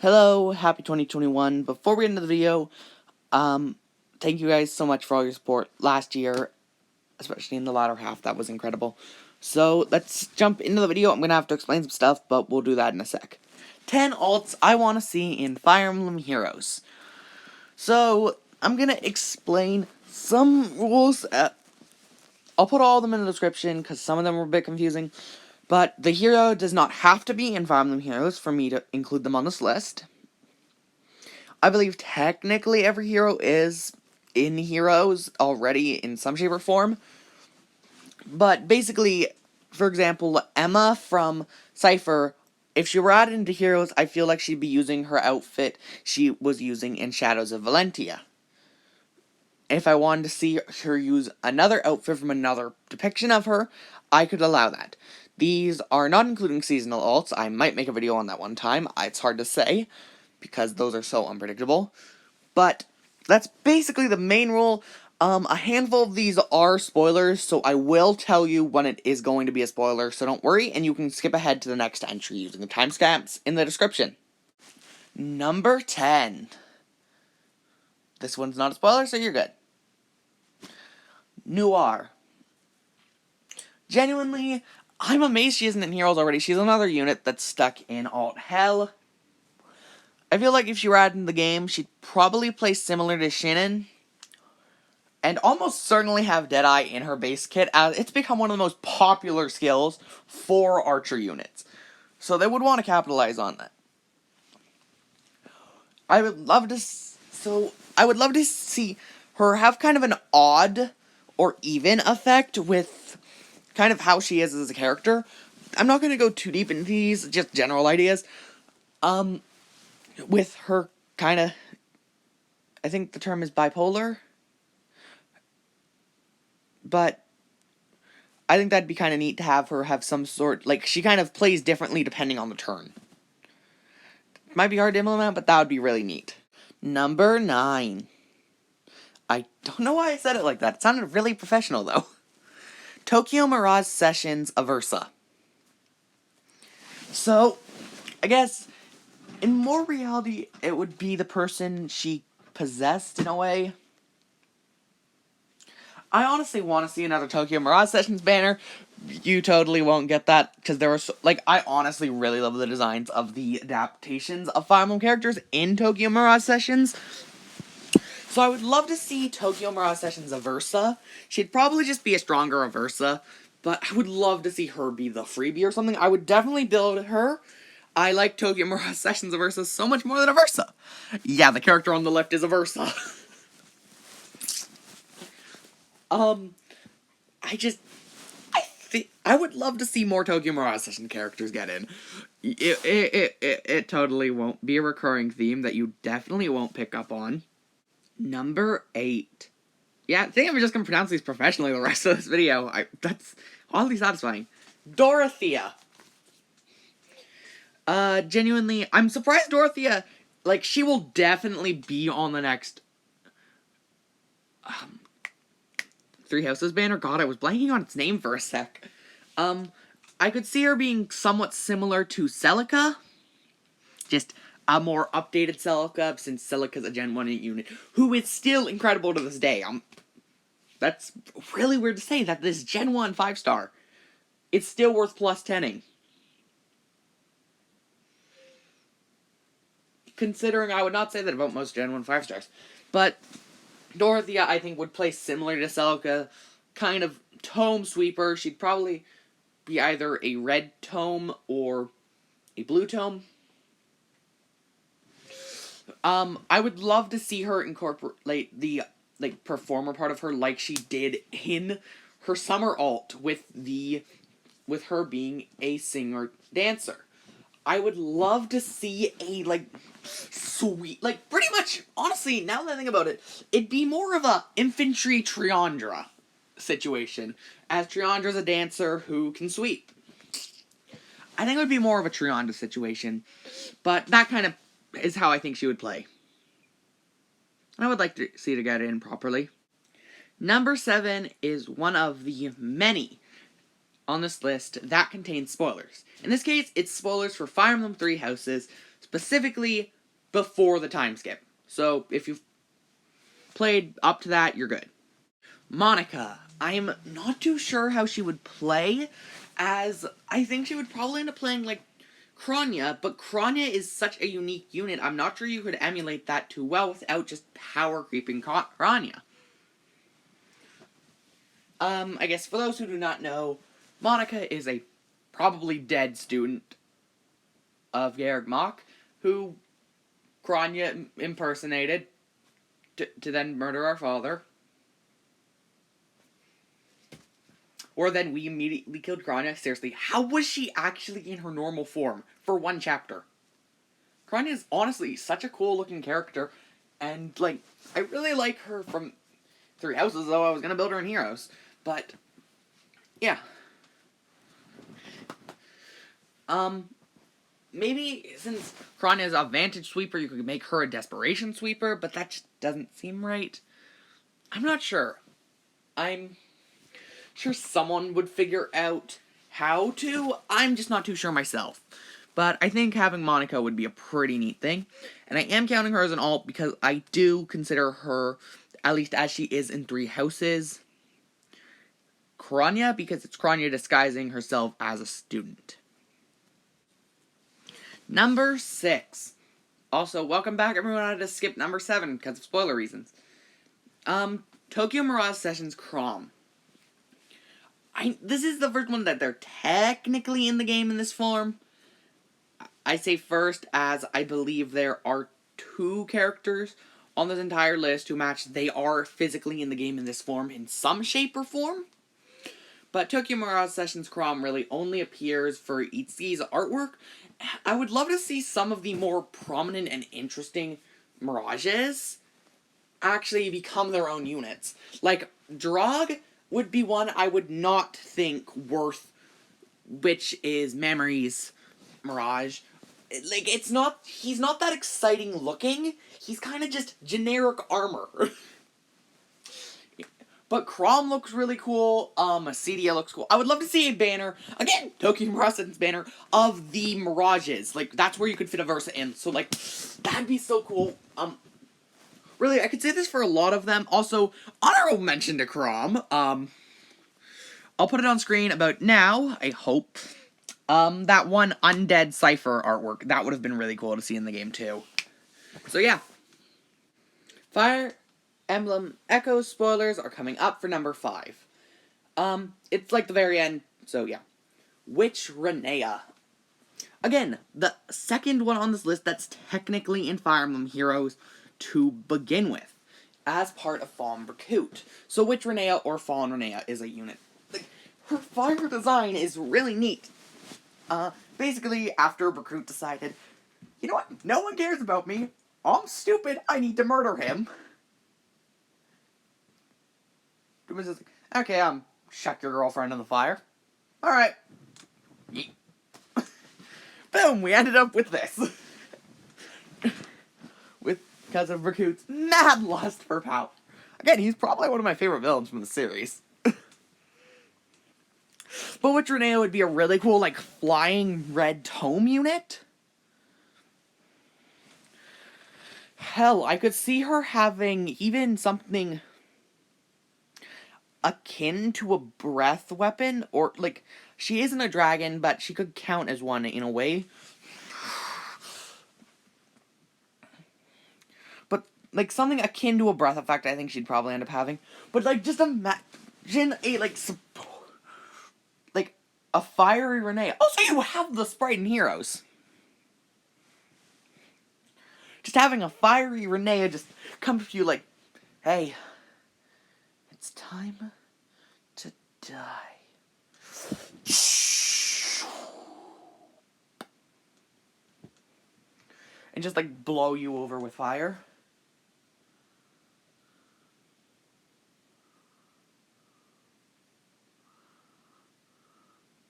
Hello, happy 2021. Before we get into the video, thank you guys so much for all your support last year, especially in the latter half. That was incredible. So, let's jump into the video. I'm going to have to explain some stuff, but we'll do that in a sec. 10 alts I want to see in Fire Emblem Heroes. So, I'm going to explain some rules. I'll put all of them in the description, because some of them were a bit confusing. But the hero does not have to be in Fire Emblem Heroes for me to include them on this list. I believe technically every hero is in Heroes already in some shape or form. But basically, for example, Emma from Cypher, if she were added into Heroes, I feel like she'd be using her outfit she was using in Shadows of Valentia. If I wanted to see her use another outfit from another depiction of her, I could allow that. These are not including seasonal alts. I might make a video on that one time. It's hard to say, because those are so unpredictable. But that's basically the main rule. A handful of these are spoilers, so I will tell you when it is going to be a spoiler, so don't worry, and you can skip ahead to the next entry using the timestamps in the description. Number 10. This one's not a spoiler, so you're good. Noir. Genuinely, I'm amazed she isn't in Heroes already. She's another unit that's stuck in alt hell. I feel like if she were added in the game, she'd probably play similar to Shinnon, and almost certainly have Deadeye in her base kit, as it's become one of the most popular skills for archer units. So they would want to capitalize on that. I would love to see her have kind of an odd or even effect with kind of how she is as a character. I'm not going to go too deep into these, just general ideas. With her kind of, I think the term is bipolar. But I think that'd be kind of neat to have her have some sort, like, she kind of plays differently depending on the turn. Might be hard to implement, but that would be really neat. Number 9. I don't know why I said it like that. It sounded really professional, though. Tokyo Mirage Sessions Aversa. So, I guess, in more reality, it would be the person she possessed, in a way. I honestly want to see another Tokyo Mirage Sessions banner. You totally won't get that, because there was, I honestly really love the designs of the adaptations of Fire Emblem characters in Tokyo Mirage Sessions. So I would love to see Tokyo Mirage Sessions Aversa. She'd probably just be a stronger Aversa, but I would love to see her be the freebie or something. I would definitely build her. I like Tokyo Mirage Sessions Aversa so much more than Aversa. Yeah, the character on the left is Aversa. I would love to see more Tokyo Mirage Session characters get in. It totally won't be a recurring theme that you definitely won't pick up on. Number 8. Yeah, I think I'm just gonna pronounce these professionally the rest of this video. That's oddly satisfying. Dorathea. Genuinely, I'm surprised Dorathea, she will definitely be on the next, Three Houses banner. God, I was blanking on its name for a sec. I could see her being somewhat similar to Celica. Just a more updated Celica, since Celica's a Gen 1 unit, who is still incredible to this day. That's really weird to say, that this Gen 1 5-star, it's still worth plus 10ing. Considering I would not say that about most Gen 1 5-stars. But Dorathea, I think, would play similar to Celica, kind of tome sweeper. She'd probably be either a red tome or a blue tome. I would love to see her incorporate the, performer part of her like she did in her summer alt with her being a singer-dancer. I would love to see a, sweet, pretty much, honestly, now that I think about it, it'd be more of a infantry Triandra situation, as Triandra's a dancer who can sweep. I think it would be more of a Triandra situation, but that kind of is how I think she would play. I would like to see her get in properly. Number 7 is one of the many on this list that contains spoilers. In this case, it's spoilers for Fire Emblem 3 Houses, specifically before the time skip. So if you've played up to that, you're good. Monica. I'm not too sure how she would play, as I think she would probably end up playing like Chrom, but Chrom is such a unique unit, I'm not sure you could emulate that too well without just power creeping Chrom. I guess for those who do not know, Monica is a probably dead student of Garrick Mach, who Chrom impersonated to then murder our father. Or then we immediately killed Chrom. Seriously, how was she actually in her normal form for one chapter? Chrom is honestly such a cool looking character, and like, I really like her from Three Houses, though I was gonna build her in Heroes. But yeah. Maybe since Chrom is a Vantage Sweeper, you could make her a Desperation Sweeper, but that just doesn't seem right. I'm not sure. I'm sure someone would figure out how to. I'm just not too sure myself. But I think having Monica would be a pretty neat thing. And I am counting her as an alt because I do consider her, at least as she is in Three Houses, Chrom, because it's Chrom disguising herself as a student. Number 6. Also, welcome back everyone. I had to skip number 7 because of spoiler reasons. Tokyo Mirage Sessions Chrom. This is the first one that they're technically in the game in this form. I say first, as I believe there are 2 characters on this entire list who match. They are physically in the game in this form in some shape or form. But Tokyo Mirage Sessions Chrom really only appears for Itsuki's artwork. I would love to see some of the more prominent and interesting Mirages actually become their own units. Like, Drog would be one I would not think worth, which is Memory's Mirage. Like, he's not that exciting looking. He's kind of just generic armor. But Chrom looks really cool. Acedia looks cool. I would love to see a banner, again, Tokyo Mirage Sessions banner, of the Mirages. Like, that's where you could fit Aversa in. So, like, that'd be so cool. Really, I could say this for a lot of them. Also, honorable mention to Chrom. I'll put it on screen about now, I hope. That one Undead Cypher artwork. That would have been really cool to see in the game, too. So, yeah. Fire Emblem Echo spoilers are coming up for number 5. It's like the very end, so yeah. Witch Renea. Again, the second one on this list that's technically in Fire Emblem Heroes to begin with, as part of Fawn Berkut. So Witch Renea or Fawn Renea is a unit. Like, her fire design is really neat. Basically, after Berkut decided, you know what, no one cares about me, I'm stupid, I need to murder him. Was just like, okay, chuck your girlfriend in the fire. Alright. Boom, we ended up with this. Because of Berkut's mad lust for power. Again, he's probably one of my favorite villains from the series. But Witch Renea would be a really cool, like, flying red tome unit. Hell, I could see her having even something akin to a breath weapon, or, like, she isn't a dragon, but she could count as one in a way. But, like, something akin to a breath effect I think she'd probably end up having. But, like, just imagine a, like, a fiery Renea. Oh, so you have the sprite in Heroes. Just having a fiery Renea just come to you like, hey, it's time to die. And just, like, blow you over with fire.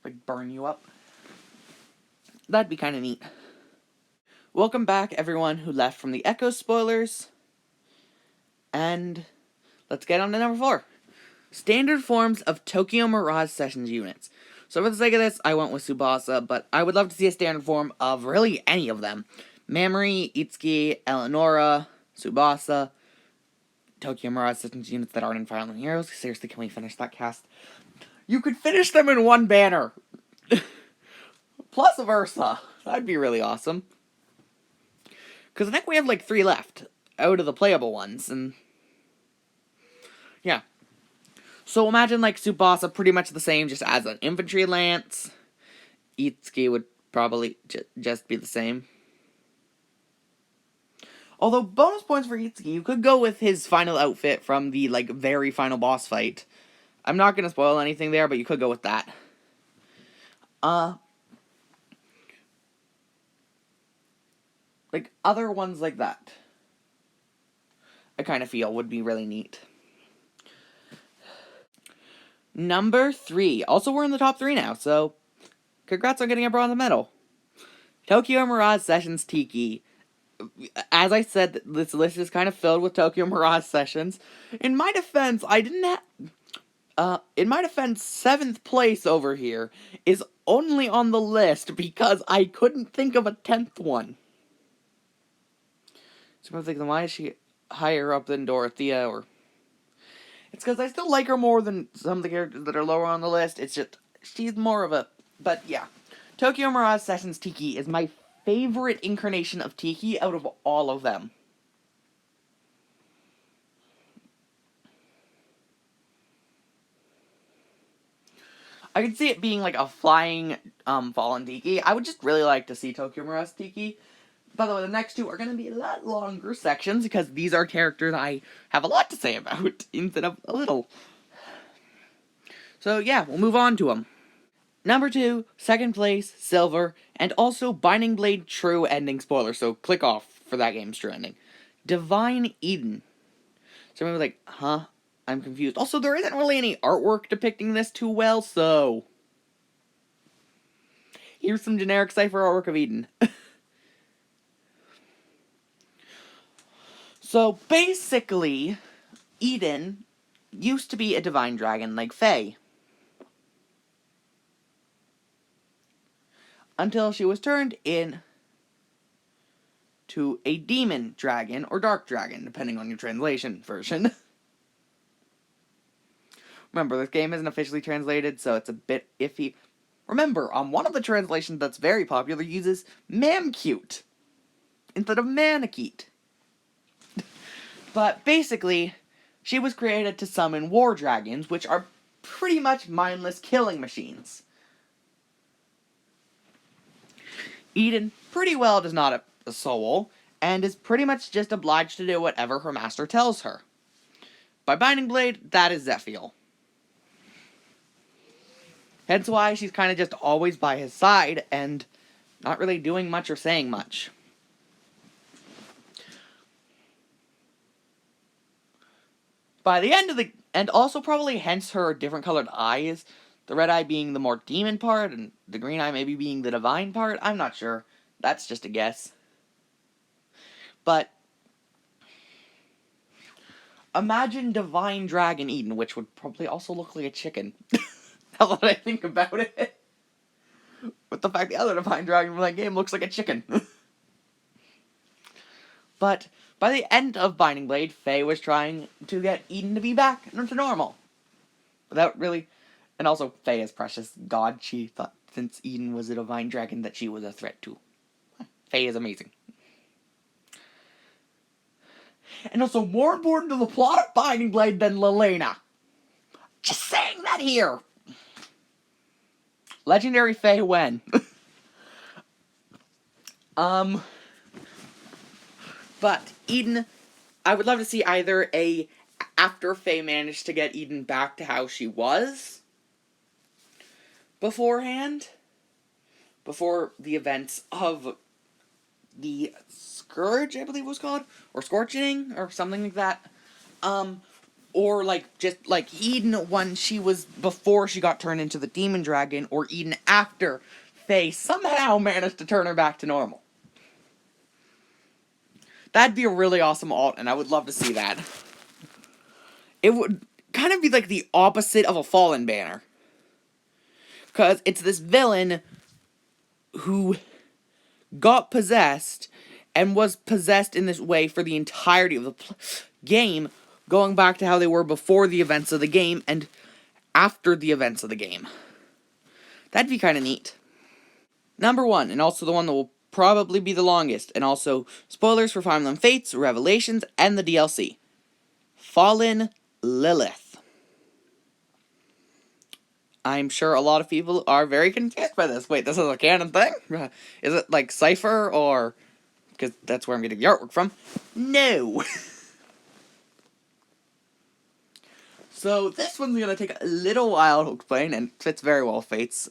Like, burn you up. That'd be kind of neat. Welcome back, everyone who left from the Echo spoilers. And let's get on to number 4. Standard forms of Tokyo Mirage Sessions units. So for the sake of this, I went with Tsubasa, but I would love to see a standard form of really any of them. Mamori, Itsuki, Eleonora, Tsubasa, Tokyo Mirage Systems units that aren't in Fire Emblem Heroes. Seriously, can we finish that cast? You could finish them in one banner! Plus Aversa. That'd be really awesome. Because I think we have like 3 left out of the playable ones, and yeah. So imagine like Tsubasa pretty much the same, just as an infantry lance. Itsuki would probably just be the same. Although, bonus points for Itsuki, you could go with his final outfit from the, like, very final boss fight. I'm not going to spoil anything there, but you could go with that. Like, other ones like that, I kind of feel would be really neat. Number 3. Also, we're in the top 3 now, so congrats on getting a bronze medal. Tokyo Mirage Sessions Tiki. As I said, this list is kind of filled with Tokyo Mirage Sessions. In my defense, I didn't have... in my defense, 7th place over here is only on the list because I couldn't think of a 10th one. So I'm thinking, why is she higher up than Dorathea? Or it's because I still like her more than some of the characters that are lower on the list. It's just, she's more of a... But yeah, Tokyo Mirage Sessions Tiki is my favorite incarnation of Tiki out of all of them. I could see it being like a flying fallen Tiki. I would just really like to see Tokyo Mirage Tiki. By the way, the next 2 are going to be a lot longer sections because these are characters I have a lot to say about instead of a little. So yeah, we'll move on to them. Number 2, 2nd place, Silver, and also Binding Blade True Ending spoiler, so click off for that game's true ending. Divine Eden. So maybe like, huh? I'm confused. Also, there isn't really any artwork depicting this too well, so here's some generic cipher artwork of Eden. So basically, Eden used to be a divine dragon like Faye. Until she was turned in to a demon dragon or dark dragon, depending on your translation version. Remember, this game isn't officially translated, so it's a bit iffy. Remember, one of the translations that's very popular uses Mamcute instead of Manakete. But basically, she was created to summon war dragons, which are pretty much mindless killing machines. Eden pretty well does not have a soul, and is pretty much just obliged to do whatever her master tells her. By Binding Blade, that is Zephiel. Hence why she's kind of just always by his side, and not really doing much or saying much. By the end of the... And also probably hence her different colored eyes. The red eye being the more demon part, and the green eye maybe being the divine part. I'm not sure. That's just a guess. But imagine Divine Dragon Eden, which would probably also look like a chicken. Now that I think about it. With the fact the other Divine Dragon from that game looks like a chicken. But by the end of Binding Blade, Faye was trying to get Eden to be back to normal. Without really... And also, Faye is precious god. She thought since Eden was a divine dragon that she was a threat too. Faye is amazing. And also, more important to the plot of Binding Blade than Lelena. Just saying that here. Legendary Faye when? But Eden, I would love to see either after Faye managed to get Eden back to how she was beforehand, before the events of the Scourge, I believe it was called, or Scorching, or something like that, or like just like Eden when she was before she got turned into the demon dragon, or Eden after Faye somehow managed to turn her back to normal. That'd be a really awesome alt, and I would love to see that. It would kind of be like the opposite of a Fallen banner. Because it's this villain who got possessed and was possessed in this way for the entirety of the game, going back to how they were before the events of the game and after the events of the game. That'd be kind of neat. Number 1, and also the one that will probably be the longest, and also spoilers for Fire Emblem Fates, Revelations, and the DLC. Fallen Lilith. I'm sure a lot of people are very confused by this. Wait, this is a canon thing? Is it like Cypher, or... because that's where I'm getting the artwork from. No! So, this one's gonna take a little while to explain, and fits very well with Fates.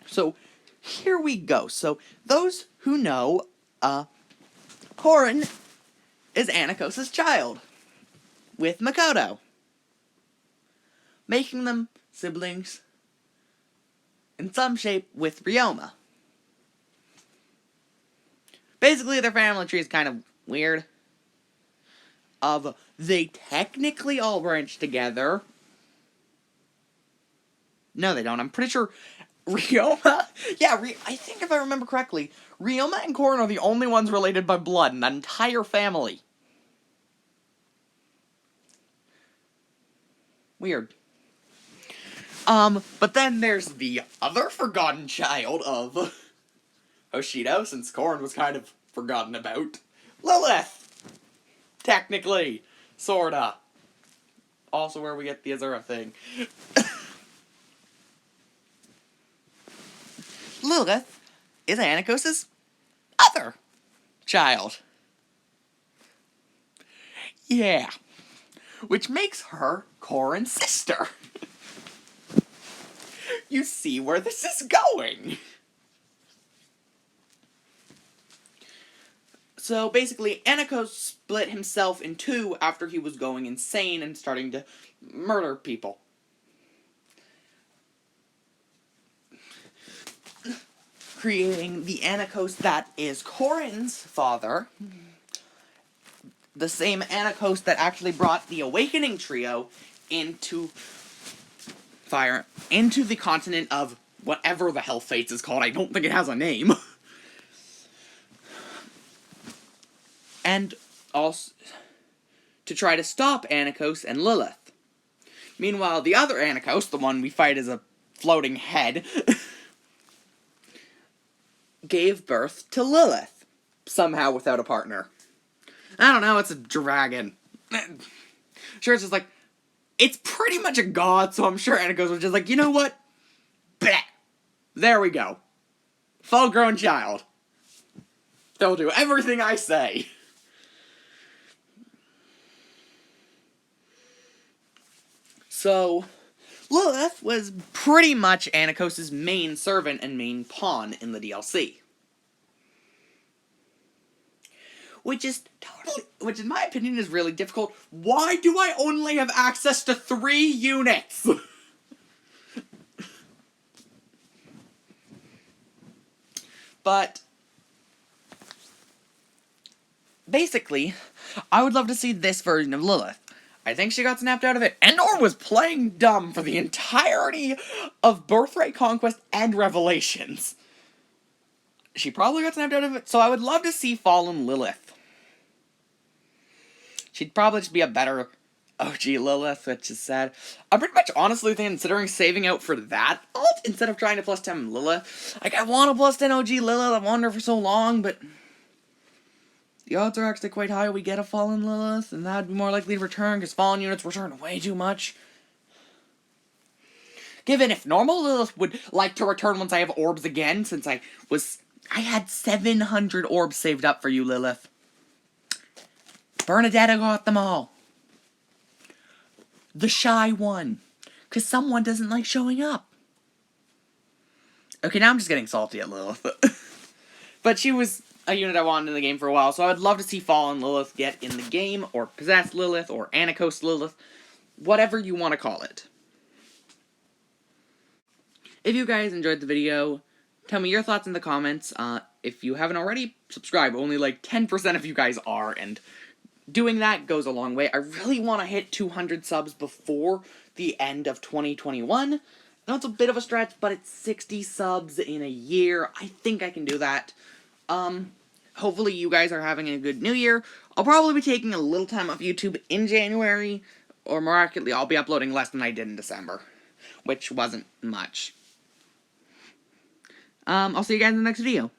So, here we go. So, those who know, Chrom is Anakos' child, with Makoto, making them siblings in some shape with Ryoma. Basically, their family tree is kind of weird. They technically all branch together. No, they don't. I'm pretty sure Ryoma... yeah, I think if I remember correctly, Ryoma and Chrom are the only ones related by blood in that entire family. Weird. But then there's the other forgotten child of Hoshido, since Chrom was kind of forgotten about. Lilith! Technically. Sorta. Also where we get the Azura thing. Lilith is Anakos' other child. Yeah. Which makes her Chron's sister. You see where this is going. So basically, Anakos split himself in two after he was going insane and starting to murder people. Creating the Anakos that is Chron's father. The same Anakos that actually brought the Awakening Trio into the continent of whatever the hell Fates is called. I don't think it has a name. And also to try to stop Anakos and Lilith. Meanwhile, the other Anakos, the one we fight as a floating head, gave birth to Lilith. Somehow without a partner. I don't know, it's a dragon. Sure, it's just like, it's pretty much a god, so I'm sure Anakos was just like, you know what? Bleh. There we go. Full-grown child. They'll do everything I say. So, Lilith was pretty much Anakos' main servant and main pawn in the DLC. Which in my opinion is really difficult. Why do I only have access to 3 units? But, basically, I would love to see this version of Lilith. I think she got snapped out of it. Noir was playing dumb for the entirety of Birthright Conquest and Revelations. She probably got snapped out of it, so I would love to see Fallen Lilith. She'd probably just be a better OG Lilith, which is sad. I'm pretty much honestly considering saving out for that alt instead of trying to plus 10 Lilith. Like, I want to plus 10 OG Lilith, I've wanted her for so long, but the odds are actually quite high we get a Fallen Lilith, and that'd be more likely to return, because Fallen units return way too much. Given if normal Lilith would like to return once I have orbs again, since I had 700 orbs saved up for you, Lilith. Bernadetta got them all. The shy one. Because someone doesn't like showing up. Okay, now I'm just getting salty at Lilith. But she was a unit I wanted in the game for a while, so I would love to see Fallen Lilith get in the game, or Possessed Lilith, or Anakos Lilith, whatever you want to call it. If you guys enjoyed the video, tell me your thoughts in the comments. If you haven't already, subscribe. Only like 10% of you guys are, and doing that goes a long way. I really want to hit 200 subs before the end of 2021. I know it's a bit of a stretch, but it's 60 subs in a year. I think I can do that. hopefully you guys are having a good new year. I'll probably be taking a little time off YouTube in January, or more accurately, I'll be uploading less than I did in December, which wasn't much. I'll see you guys in the next video.